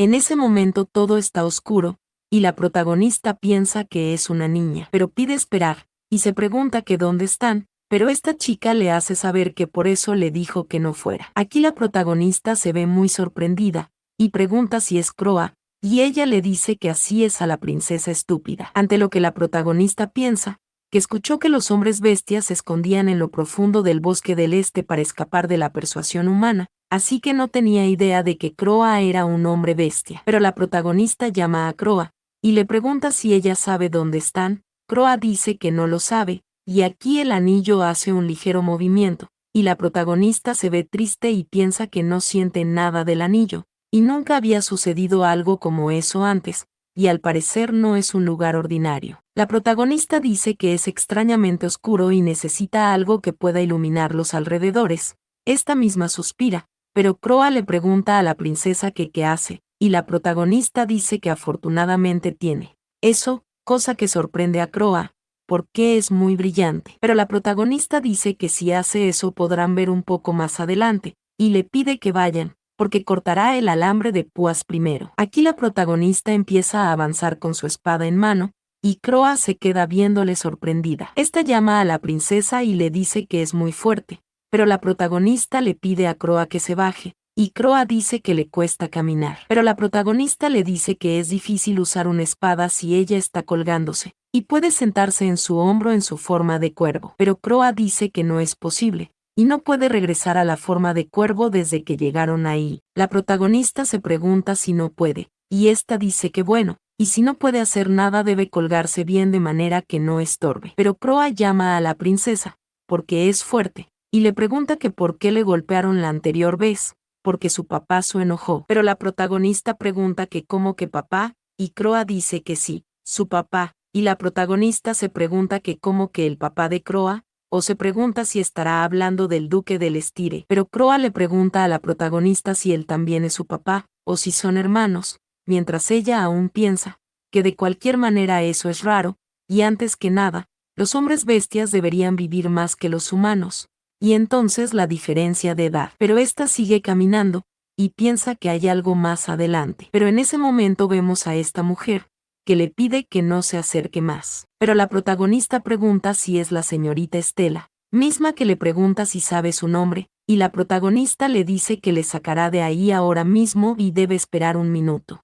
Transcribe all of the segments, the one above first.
En ese momento todo está oscuro, y la protagonista piensa que es una niña, pero pide esperar, y se pregunta que dónde están, pero esta chica le hace saber que por eso le dijo que no fuera. Aquí la protagonista se ve muy sorprendida, y pregunta si es Croa, y ella le dice que así es a la princesa estúpida. Ante lo que la protagonista piensa, que escuchó que los hombres bestias se escondían en lo profundo del bosque del este para escapar de la persuasión humana, así que no tenía idea de que Croa era un hombre bestia. Pero la protagonista llama a Croa, y le pregunta si ella sabe dónde están. Croa dice que no lo sabe, y aquí el anillo hace un ligero movimiento, y la protagonista se ve triste y piensa que no siente nada del anillo, y nunca había sucedido algo como eso antes, y al parecer no es un lugar ordinario. La protagonista dice que es extrañamente oscuro y necesita algo que pueda iluminar los alrededores. Esta misma suspira, pero Croa le pregunta a la princesa que qué hace, y la protagonista dice que afortunadamente tiene eso, cosa que sorprende a Croa, porque es muy brillante. Pero la protagonista dice que si hace eso podrán ver un poco más adelante, y le pide que vayan, porque cortará el alambre de púas primero. Aquí la protagonista empieza a avanzar con su espada en mano, y Croa se queda viéndole sorprendida. Esta llama a la princesa y le dice que es muy fuerte, pero la protagonista le pide a Croa que se baje, y Croa dice que le cuesta caminar. Pero la protagonista le dice que es difícil usar una espada si ella está colgándose, y puede sentarse en su hombro en su forma de cuervo. Pero Croa dice que no es posible, y no puede regresar a la forma de cuervo desde que llegaron ahí. La protagonista se pregunta si no puede, y esta dice que bueno, y si no puede hacer nada debe colgarse bien de manera que no estorbe. Pero Croa llama a la princesa, porque es fuerte, y le pregunta que por qué le golpearon la anterior vez, porque su papá se enojó. Pero la protagonista pregunta que cómo que papá, y Croa dice que sí, su papá, y la protagonista se pregunta que cómo que el papá de Croa, o se pregunta si estará hablando del duque del Estire. Pero Croa le pregunta a la protagonista si él también es su papá, o si son hermanos, mientras ella aún piensa que de cualquier manera eso es raro, y antes que nada, los hombres bestias deberían vivir más que los humanos, y entonces la diferencia de edad. Pero esta sigue caminando, y piensa que hay algo más adelante. Pero en ese momento vemos a esta mujer, que le pide que no se acerque más. Pero la protagonista pregunta si es la señorita Estela, misma que le pregunta si sabe su nombre, y la protagonista le dice que le sacará de ahí ahora mismo y debe esperar un minuto.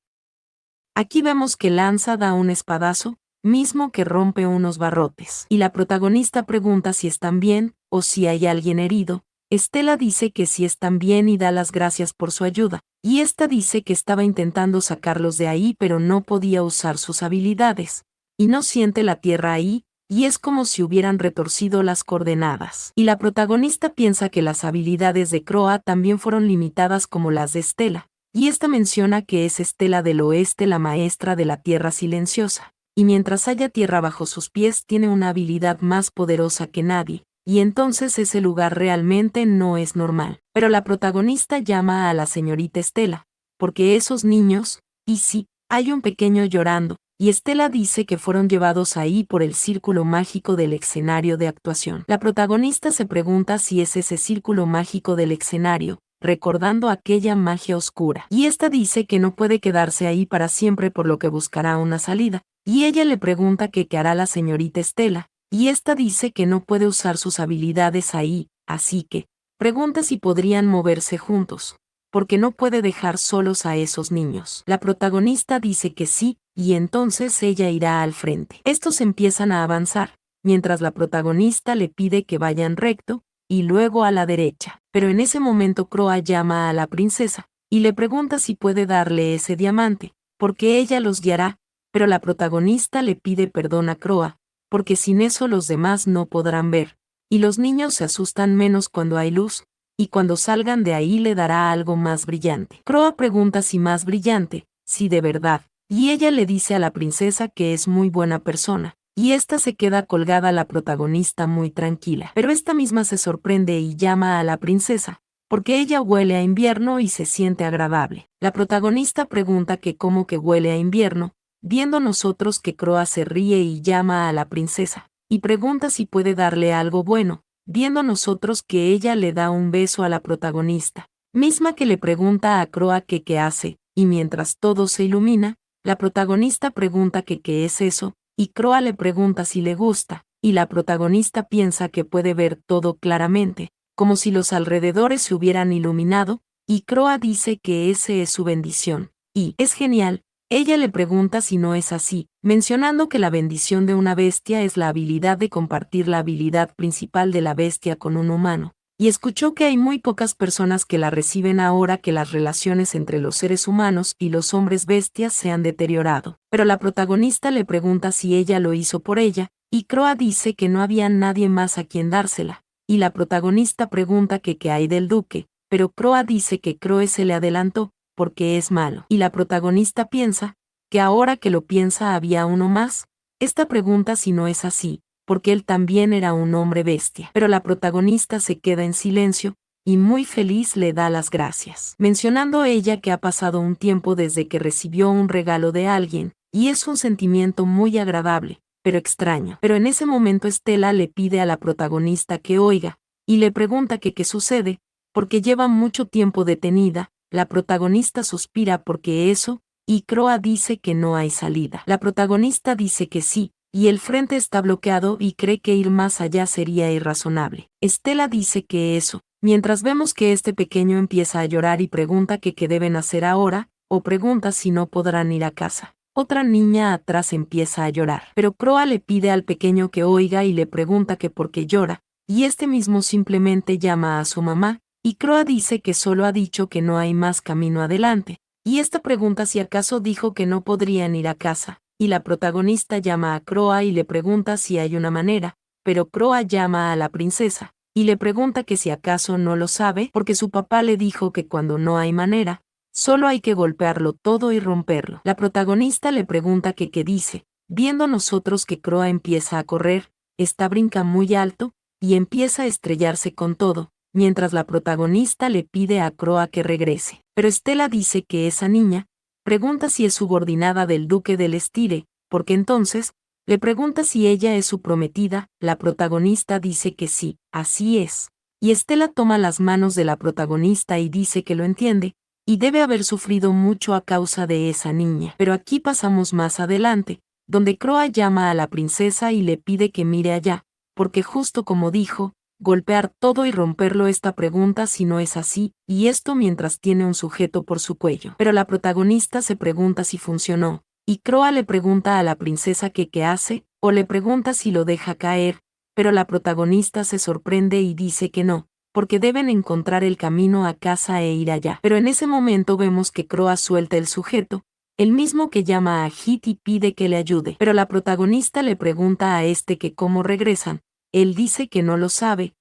Aquí vemos que Lanza da un espadazo, mismo que rompe unos barrotes, y la protagonista pregunta si están bien, o si hay alguien herido. Estela dice que sí están bien y da las gracias por su ayuda, y esta dice que estaba intentando sacarlos de ahí pero no podía usar sus habilidades, y no siente la tierra ahí, y es como si hubieran retorcido las coordenadas. Y la protagonista piensa que las habilidades de Croa también fueron limitadas como las de Estela, y esta menciona que es Estela del Oeste la maestra de la tierra silenciosa, y mientras haya tierra bajo sus pies tiene una habilidad más poderosa que nadie, y entonces ese lugar realmente no es normal. Pero la protagonista llama a la señorita Estela, porque esos niños, y sí, hay un pequeño llorando, y Estela dice que fueron llevados ahí por el círculo mágico del escenario de actuación. La protagonista se pregunta si es ese círculo mágico del escenario, recordando aquella magia oscura. Y esta dice que no puede quedarse ahí para siempre por lo que buscará una salida, y ella le pregunta que qué hará la señorita Estela, y esta dice que no puede usar sus habilidades ahí, así que pregunta si podrían moverse juntos, porque no puede dejar solos a esos niños. La protagonista dice que sí, y entonces ella irá al frente. Estos empiezan a avanzar, mientras la protagonista le pide que vayan recto, y luego a la derecha. Pero en ese momento Croa llama a la princesa, y le pregunta si puede darle ese diamante, porque ella los guiará, pero la protagonista le pide perdón a Croa, porque sin eso los demás no podrán ver, y los niños se asustan menos cuando hay luz, y cuando salgan de ahí le dará algo más brillante. Croa pregunta si más brillante, si de verdad, y ella le dice a la princesa que es muy buena persona, y esta se queda colgada a la protagonista muy tranquila. Pero esta misma se sorprende y llama a la princesa, porque ella huele a invierno y se siente agradable. La protagonista pregunta que cómo que huele a invierno, viendo nosotros que Croa se ríe y llama a la princesa, y pregunta si puede darle algo bueno, viendo nosotros que ella le da un beso a la protagonista, misma que le pregunta a Croa que qué hace, y mientras todo se ilumina, la protagonista pregunta que qué es eso, y Croa le pregunta si le gusta, y la protagonista piensa que puede ver todo claramente, como si los alrededores se hubieran iluminado, y Croa dice que ese es su bendición. Y es genial. Ella le pregunta si no es así, mencionando que la bendición de una bestia es la habilidad de compartir la habilidad principal de la bestia con un humano. Y escuchó que hay muy pocas personas que la reciben ahora que las relaciones entre los seres humanos y los hombres bestias se han deteriorado. Pero la protagonista le pregunta si ella lo hizo por ella, y Croa dice que no había nadie más a quien dársela. Y la protagonista pregunta que qué hay del duque, pero Croa dice que Croe se le adelantó, porque es malo. Y la protagonista piensa, que ahora que lo piensa había uno más. Esta pregunta si no es así, porque él también era un hombre bestia. Pero la protagonista se queda en silencio, y muy feliz le da las gracias, mencionando ella que ha pasado un tiempo desde que recibió un regalo de alguien, y es un sentimiento muy agradable, pero extraño. Pero en ese momento Estela le pide a la protagonista que oiga, y le pregunta que qué sucede, porque lleva mucho tiempo detenida. La protagonista suspira porque eso, y Croa dice que no hay salida. La protagonista dice que sí, y el frente está bloqueado y cree que ir más allá sería irrazonable. Estela dice que eso, mientras vemos que este pequeño empieza a llorar y pregunta que qué deben hacer ahora, o pregunta si no podrán ir a casa. Otra niña atrás empieza a llorar, pero Croa le pide al pequeño que oiga y le pregunta que por qué llora, y este mismo simplemente llama a su mamá, y Croa dice que solo ha dicho que no hay más camino adelante, y esta pregunta si acaso dijo que no podrían ir a casa, y la protagonista llama a Croa y le pregunta si hay una manera, pero Croa llama a la princesa, y le pregunta que si acaso no lo sabe, porque su papá le dijo que cuando no hay manera, solo hay que golpearlo todo y romperlo. La protagonista le pregunta que qué dice, viendo nosotros que Croa empieza a correr, esta brinca muy alto, y empieza a estrellarse con todo, mientras la protagonista le pide a Croa que regrese. Pero Estela dice que esa niña, pregunta si es subordinada del duque del Estire, porque entonces, le pregunta si ella es su prometida, la protagonista dice que sí, así es. Y Estela toma las manos de la protagonista y dice que lo entiende, y debe haber sufrido mucho a causa de esa niña. Pero aquí pasamos más adelante, donde Croa llama a la princesa y le pide que mire allá, porque justo como dijo, golpear todo y romperlo esta pregunta si no es así, y esto mientras tiene un sujeto por su cuello. Pero la protagonista se pregunta si funcionó, y Croa le pregunta a la princesa que qué hace, o le pregunta si lo deja caer, pero la protagonista se sorprende y dice que no, porque deben encontrar el camino a casa e ir allá. Pero en ese momento vemos que Croa suelta el sujeto, el mismo que llama a Hit y pide que le ayude. Pero la protagonista le pregunta a este que cómo regresan. Él dice que no lo sabe,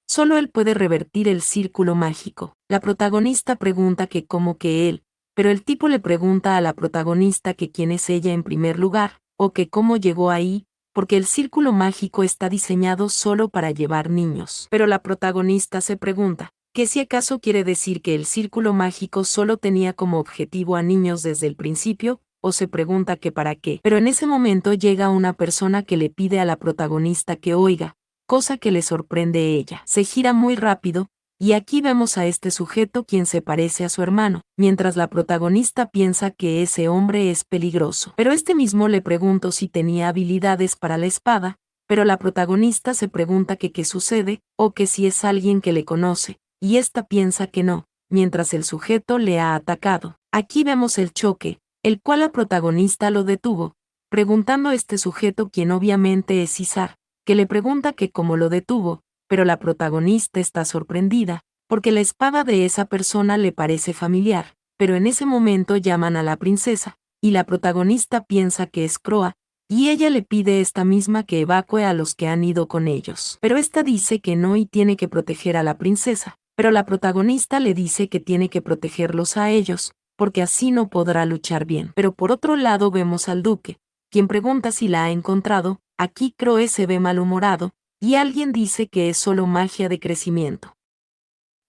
solo él puede revertir el círculo mágico. La protagonista pregunta que cómo que él, pero el tipo le pregunta a la protagonista que quién es ella en primer lugar, o que cómo llegó ahí, porque el círculo mágico está diseñado solo para llevar niños. Pero la protagonista se pregunta, que si acaso quiere decir que el círculo mágico solo tenía como objetivo a niños desde el principio, o se pregunta que para qué. Pero en ese momento llega una persona que le pide a la protagonista que oiga, cosa que le sorprende a ella. Se gira muy rápido, y aquí vemos a este sujeto quien se parece a su hermano, mientras la protagonista piensa que ese hombre es peligroso. Pero este mismo le preguntó si tenía habilidades para la espada, pero la protagonista se pregunta que qué sucede, o que si es alguien que le conoce, y esta piensa que no, mientras el sujeto le ha atacado. Aquí vemos el choque, el cual la protagonista lo detuvo, preguntando a este sujeto quien obviamente es César, que le pregunta que cómo lo detuvo, pero la protagonista está sorprendida, porque la espada de esa persona le parece familiar, pero en ese momento llaman a la princesa, y la protagonista piensa que es Croa, y ella le pide esta misma que evacúe a los que han ido con ellos. Pero esta dice que no y tiene que proteger a la princesa, pero la protagonista le dice que tiene que protegerlos a ellos, porque así no podrá luchar bien. Pero por otro lado vemos al duque, quien pregunta si la ha encontrado. Aquí Croe se ve malhumorado, y alguien dice que es solo magia de crecimiento.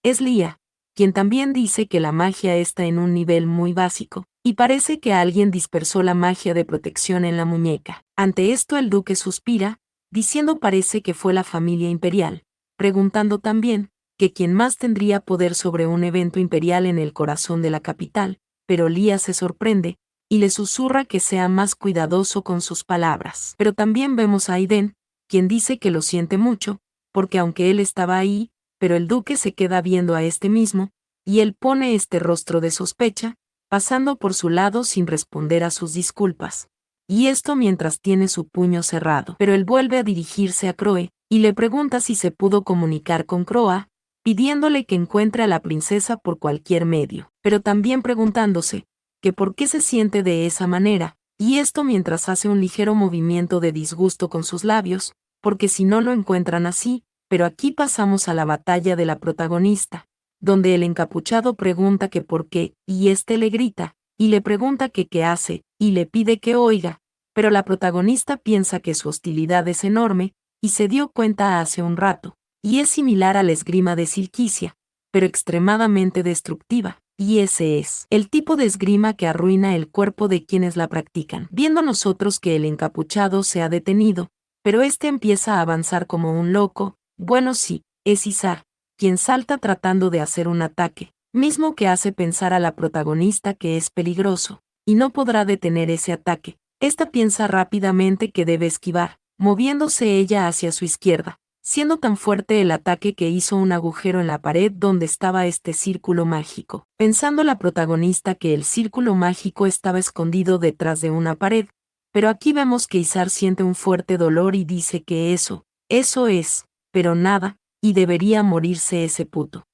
Es Lía, quien también dice que la magia está en un nivel muy básico, y parece que alguien dispersó la magia de protección en la muñeca. Ante esto el duque suspira, diciendo parece que fue la familia imperial, preguntando también, que quien más tendría poder sobre un evento imperial en el corazón de la capital, pero Lía se sorprende, y le susurra que sea más cuidadoso con sus palabras. Pero también vemos a Aiden, quien dice que lo siente mucho, porque aunque él estaba ahí, pero el duque se queda viendo a este mismo, y él pone este rostro de sospecha, pasando por su lado sin responder a sus disculpas. Y esto mientras tiene su puño cerrado. Pero él vuelve a dirigirse a Croe, y le pregunta si se pudo comunicar con Croa, pidiéndole que encuentre a la princesa por cualquier medio, pero también preguntándose que por qué se siente de esa manera, y esto mientras hace un ligero movimiento de disgusto con sus labios, porque si no lo encuentran así, pero aquí pasamos a la batalla de la protagonista, donde el encapuchado pregunta que por qué, y este le grita, y le pregunta que qué hace, y le pide que oiga, pero la protagonista piensa que su hostilidad es enorme, y se dio cuenta hace un rato, y es similar a la esgrima de Silquicia, pero extremadamente destructiva, y ese es el tipo de esgrima que arruina el cuerpo de quienes la practican. Viendo nosotros que el encapuchado se ha detenido, pero este empieza a avanzar como un loco, bueno sí, es Izar, quien salta tratando de hacer un ataque, mismo que hace pensar a la protagonista que es peligroso, y no podrá detener ese ataque. Esta piensa rápidamente que debe esquivar, moviéndose ella hacia su izquierda, siendo tan fuerte el ataque que hizo un agujero en la pared donde estaba este círculo mágico, pensando la protagonista que el círculo mágico estaba escondido detrás de una pared, pero aquí vemos que Izar siente un fuerte dolor y dice que eso es, pero nada, y debería morirse ese puto.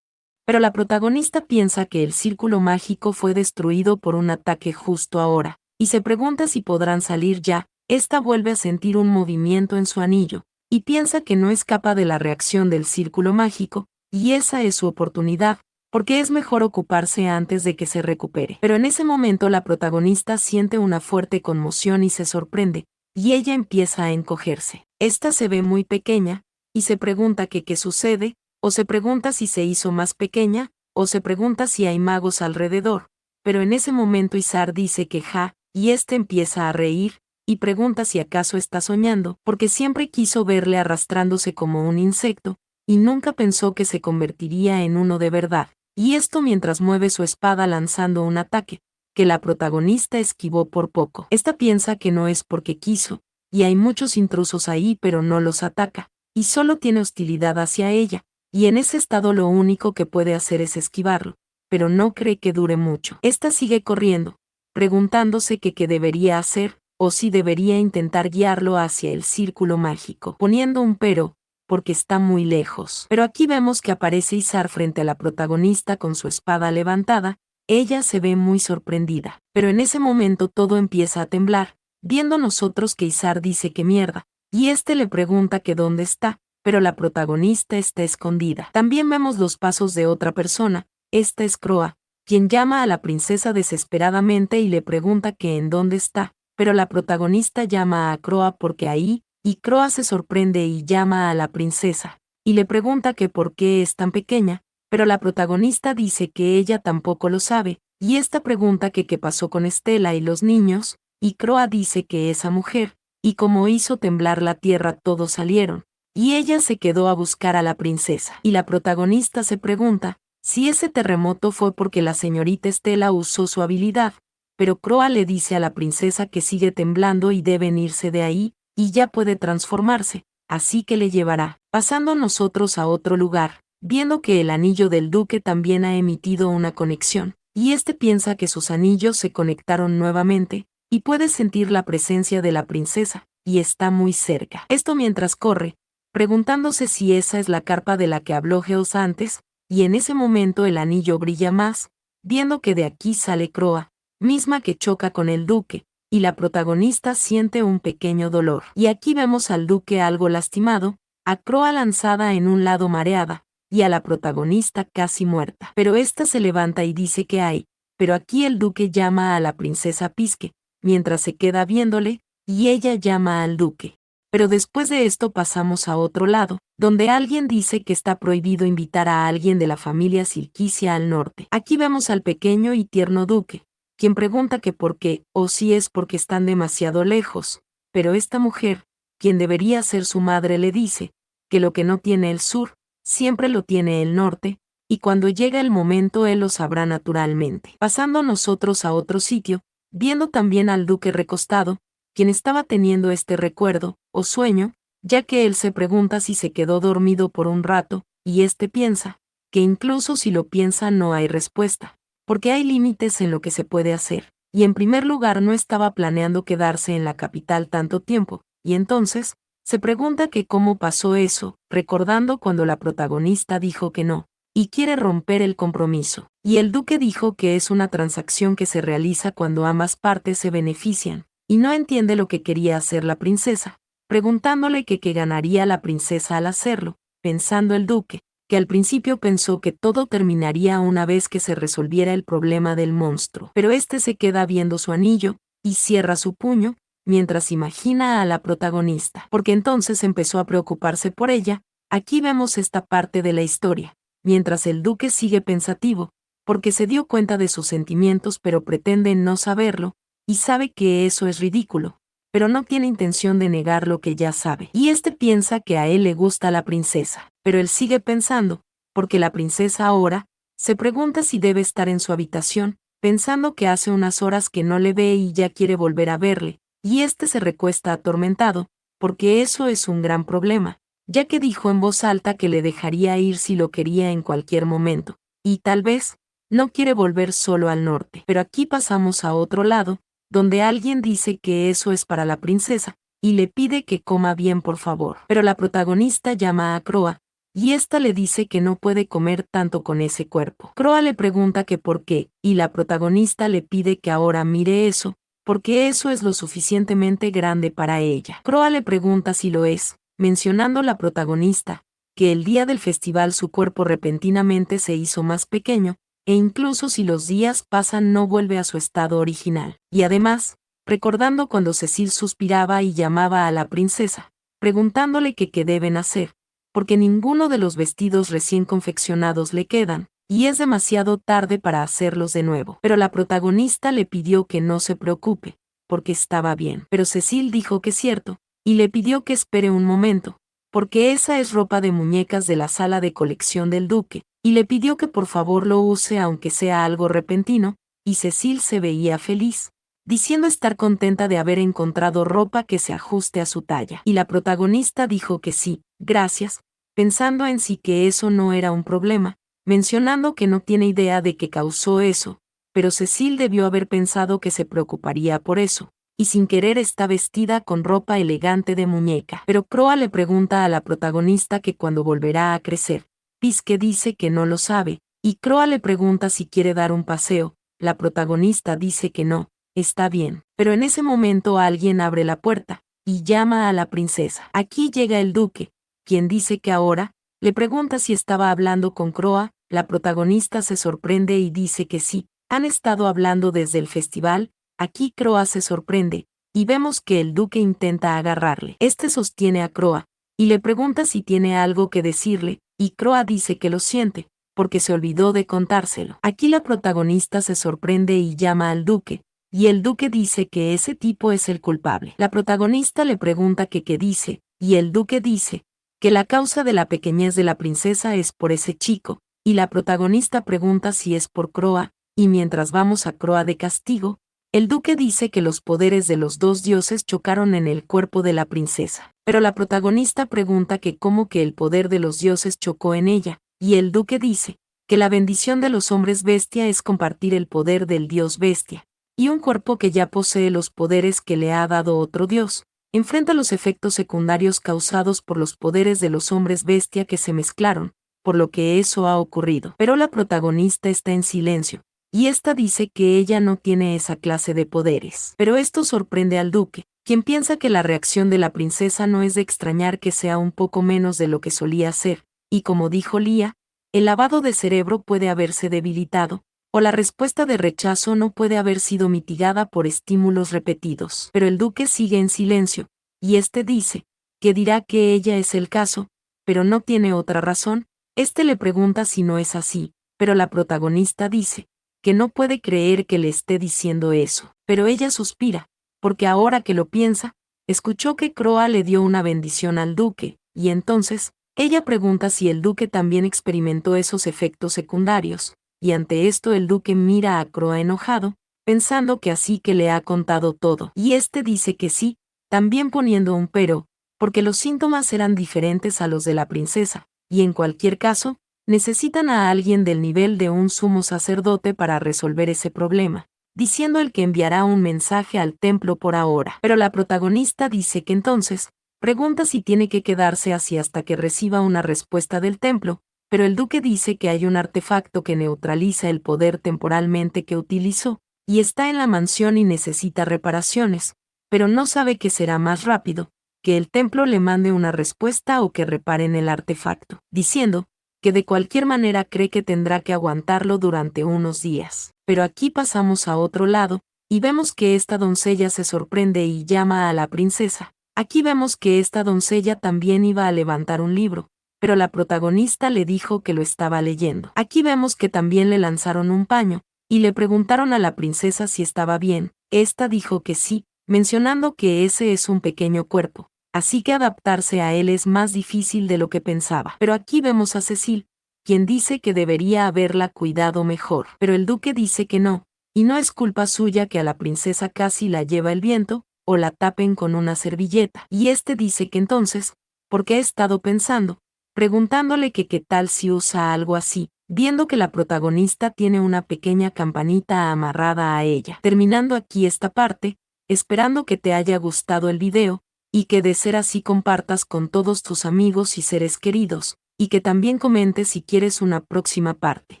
Pero la protagonista piensa que el círculo mágico fue destruido por un ataque justo ahora, y se pregunta si podrán salir ya. Esta vuelve a sentir un movimiento en su anillo, y piensa que no escapa de la reacción del círculo mágico, y esa es su oportunidad, porque es mejor ocuparse antes de que se recupere. Pero en ese momento la protagonista siente una fuerte conmoción y se sorprende, y ella empieza a encogerse. Esta se ve muy pequeña, y se pregunta que qué sucede, o se pregunta si se hizo más pequeña, o se pregunta si hay magos alrededor. Pero en ese momento Izar dice que ja, y este empieza a reír, y pregunta si acaso está soñando, porque siempre quiso verle arrastrándose como un insecto, y nunca pensó que se convertiría en uno de verdad. Y esto mientras mueve su espada lanzando un ataque, que la protagonista esquivó por poco. Esta piensa que no es porque quiso, y hay muchos intrusos ahí pero no los ataca, y solo tiene hostilidad hacia ella, y en ese estado lo único que puede hacer es esquivarlo, pero no cree que dure mucho. Esta sigue corriendo, preguntándose que qué debería hacer, o si debería intentar guiarlo hacia el círculo mágico, poniendo un pero, porque está muy lejos. Pero aquí vemos que aparece Izar frente a la protagonista con su espada levantada, ella se ve muy sorprendida, pero en ese momento todo empieza a temblar, viendo nosotros que Izar dice que mierda, y este le pregunta que dónde está, pero la protagonista está escondida. También vemos los pasos de otra persona, esta es Croa, quien llama a la princesa desesperadamente y le pregunta que en dónde está, pero la protagonista llama a Croa porque ahí, y Croa se sorprende y llama a la princesa, y le pregunta que por qué es tan pequeña, pero la protagonista dice que ella tampoco lo sabe, y esta pregunta que qué pasó con Estela y los niños, y Croa dice que esa mujer, y como hizo temblar la tierra todos salieron, y ella se quedó a buscar a la princesa. Y la protagonista se pregunta si ese terremoto fue porque la señorita Estela usó su habilidad, pero Croa le dice a la princesa que sigue temblando y deben irse de ahí, y ya puede transformarse, así que le llevará, pasando nosotros a otro lugar, viendo que el anillo del duque también ha emitido una conexión, y este piensa que sus anillos se conectaron nuevamente, y puede sentir la presencia de la princesa, y está muy cerca. Esto mientras corre, preguntándose si esa es la carpa de la que habló Geos antes, y en ese momento el anillo brilla más, viendo que de aquí sale Croa, misma que choca con el duque, y la protagonista siente un pequeño dolor. Y aquí vemos al duque algo lastimado, a Croa lanzada en un lado mareada, y a la protagonista casi muerta. Pero ésta se levanta y dice que hay, pero aquí el duque llama a la princesa Pisque, mientras se queda viéndole, y ella llama al duque. Pero después de esto pasamos a otro lado, donde alguien dice que está prohibido invitar a alguien de la familia Silquicia al norte. Aquí vemos al pequeño y tierno duque, quien pregunta que por qué, o si es porque están demasiado lejos, pero esta mujer, quien debería ser su madre, le dice que lo que no tiene el sur, siempre lo tiene el norte, y cuando llega el momento él lo sabrá naturalmente. Pasando nosotros a otro sitio, viendo también al duque recostado, quien estaba teniendo este recuerdo, o sueño, ya que él se pregunta si se quedó dormido por un rato, y éste piensa, que incluso si lo piensa no hay respuesta, porque hay límites en lo que se puede hacer, y en primer lugar no estaba planeando quedarse en la capital tanto tiempo, y entonces, se pregunta que cómo pasó eso, recordando cuando la protagonista dijo que no, y quiere romper el compromiso. Y el duque dijo que es una transacción que se realiza cuando ambas partes se benefician, y no entiende lo que quería hacer la princesa, preguntándole que qué ganaría la princesa al hacerlo, pensando el duque, que al principio pensó que todo terminaría una vez que se resolviera el problema del monstruo. Pero este se queda viendo su anillo, y cierra su puño, mientras imagina a la protagonista, porque entonces empezó a preocuparse por ella. Aquí vemos esta parte de la historia, mientras el duque sigue pensativo, porque se dio cuenta de sus sentimientos pero pretende no saberlo, y sabe que eso es ridículo, pero no tiene intención de negar lo que ya sabe. Y este piensa que a él le gusta la princesa, pero él sigue pensando, porque la princesa ahora se pregunta si debe estar en su habitación, pensando que hace unas horas que no le ve y ya quiere volver a verle, y este se recuesta atormentado, porque eso es un gran problema, ya que dijo en voz alta que le dejaría ir si lo quería en cualquier momento, y tal vez no quiere volver solo al norte. Pero aquí pasamos a otro lado, donde alguien dice que eso es para la princesa, y le pide que coma bien por favor. Pero la protagonista llama a Croa, y ésta le dice que no puede comer tanto con ese cuerpo. Croa le pregunta que por qué, y la protagonista le pide que ahora mire eso, porque eso es lo suficientemente grande para ella. Croa le pregunta si lo es, mencionando la protagonista, que el día del festival su cuerpo repentinamente se hizo más pequeño, e incluso si los días pasan no vuelve a su estado original. Y además, recordando cuando Cecil suspiraba y llamaba a la princesa, preguntándole que qué deben hacer, porque ninguno de los vestidos recién confeccionados le quedan, y es demasiado tarde para hacerlos de nuevo. Pero la protagonista le pidió que no se preocupe, porque estaba bien. Pero Cecil dijo que es cierto, y le pidió que espere un momento, porque esa es ropa de muñecas de la sala de colección del duque, y le pidió que por favor lo use aunque sea algo repentino, y Cecil se veía feliz, diciendo estar contenta de haber encontrado ropa que se ajuste a su talla. Y la protagonista dijo que sí, gracias, pensando en sí que eso no era un problema, mencionando que no tiene idea de qué causó eso, pero Cecil debió haber pensado que se preocuparía por eso, y sin querer está vestida con ropa elegante de muñeca. Pero Croa le pregunta a la protagonista que cuando volverá a crecer. Pisque dice que no lo sabe, y Croa le pregunta si quiere dar un paseo. La protagonista dice que no, está bien. Pero en ese momento alguien abre la puerta, y llama a la princesa. Aquí llega el duque, quien dice que ahora, le pregunta si estaba hablando con Croa. La protagonista se sorprende y dice que sí, han estado hablando desde el festival. Aquí Croa se sorprende, y vemos que el duque intenta agarrarle. Este sostiene a Croa, y le pregunta si tiene algo que decirle, y Croa dice que lo siente, porque se olvidó de contárselo. Aquí la protagonista se sorprende y llama al duque, y el duque dice que ese tipo es el culpable. La protagonista le pregunta que qué dice, y el duque dice que la causa de la pequeñez de la princesa es por ese chico, y la protagonista pregunta si es por Croa, y mientras vamos a Croa de castigo, el duque dice que los poderes de los dos dioses chocaron en el cuerpo de la princesa. Pero la protagonista pregunta que cómo que el poder de los dioses chocó en ella, y el duque dice que la bendición de los hombres bestia es compartir el poder del dios bestia, y un cuerpo que ya posee los poderes que le ha dado otro dios, enfrenta los efectos secundarios causados por los poderes de los hombres bestia que se mezclaron, por lo que eso ha ocurrido. Pero la protagonista está en silencio, y esta dice que ella no tiene esa clase de poderes. Pero esto sorprende al duque, quien piensa que la reacción de la princesa no es de extrañar que sea un poco menos de lo que solía ser, y como dijo Lía, el lavado de cerebro puede haberse debilitado, o la respuesta de rechazo no puede haber sido mitigada por estímulos repetidos. Pero el duque sigue en silencio, y este dice que dirá que ella es el caso, pero no tiene otra razón. Este le pregunta si no es así, pero la protagonista dice que no puede creer que le esté diciendo eso. Pero ella suspira, porque ahora que lo piensa, escuchó que Croa le dio una bendición al duque, y entonces Ella pregunta si el duque también experimentó esos efectos secundarios, y ante esto el duque mira a Croa enojado, pensando que así que le ha contado todo. Y este dice que sí, también poniendo un pero, porque los síntomas eran diferentes a los de la princesa, y en cualquier caso, necesitan a alguien del nivel de un sumo sacerdote para resolver ese problema, diciendo el que enviará un mensaje al templo por ahora. Pero la protagonista dice que entonces, pregunta si tiene que quedarse así hasta que reciba una respuesta del templo, pero el duque dice que hay un artefacto que neutraliza el poder temporalmente que utilizó, y está en la mansión y necesita reparaciones, pero no sabe que será más rápido, que el templo le mande una respuesta o que reparen el artefacto, diciendo que de cualquier manera cree que tendrá que aguantarlo durante unos días. Pero aquí pasamos a otro lado, y vemos que esta doncella se sorprende y llama a la princesa. Aquí vemos que esta doncella también iba a levantar un libro, pero la protagonista le dijo que lo estaba leyendo. Aquí vemos que también le lanzaron un paño, y le preguntaron a la princesa si estaba bien. Esta dijo que sí, mencionando que ese es un pequeño cuerpo, así que adaptarse a él es más difícil de lo que pensaba. Pero aquí vemos a Cecil, quien dice que debería haberla cuidado mejor, pero el duque dice que no, y no es culpa suya que a la princesa casi la lleva el viento, o la tapen con una servilleta. Y este dice que entonces, porque ha estado pensando, preguntándole que qué tal si usa algo así, viendo que la protagonista tiene una pequeña campanita amarrada a ella. Terminando aquí esta parte, esperando que te haya gustado el video, y que de ser así compartas con todos tus amigos y seres queridos, y que también comentes si quieres una próxima parte.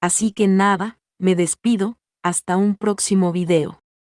Así que nada, me despido, hasta un próximo video.